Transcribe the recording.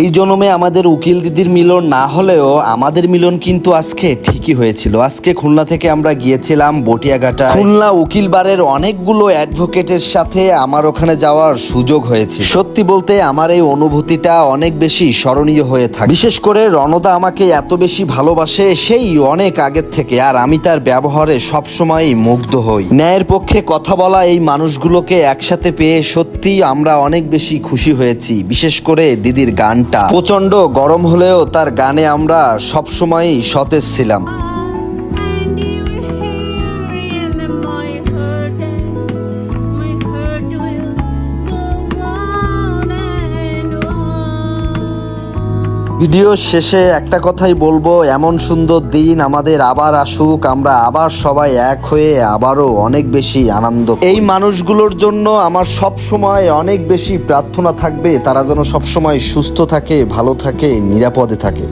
এই জন্মে আমাদের উকিল দিদির মিলন না হলেও আমাদের মিলন কিন্তু আজকে ঠিকই হয়েছিল। আজকে খুলনা থেকে আমরা গিয়েছিলাম বটিয়াঘাটা। খুলনা উকিল বারের অনেকগুলো অ্যাডভোকেটের সাথে আমার ওখানে যাওয়ার সুযোগ হয়েছে। সত্যি বলতে আমার এই অনুভূতিটা অনেক বেশি স্মরণীয় হয়ে থাকে। বিশেষ করে রণদা আমাকে এত বেশি ভালোবাসে সেই অনেক আগের থেকে, আর আমি তার ব্যবহারে সবসময়ই মুগ্ধ হই। ন্যায়ের পক্ষে কথা বলা এই মানুষগুলোকে একসাথে পেয়ে সত্যি আমরা অনেক বেশি খুশি হয়েছি। বিশেষ করে দিদির গানটা প্রচন্ড গরম হলেও তার গানে আমরা সবসময়ই সতেজ ছিলাম। ভিডিও শেষে একটা কথাই বলবো, এমন সুন্দর দিন আমাদের আবার আসুক, আমরা আবার সবাই এক হয়ে আবারও অনেক বেশি আনন্দ। এই মানুষগুলোর জন্য আমার সব সময় অনেক বেশি প্রার্থনা থাকবে, তারা যেন সবসময় সুস্থ থাকে, ভালো থাকে, নিরাপদে থাকে।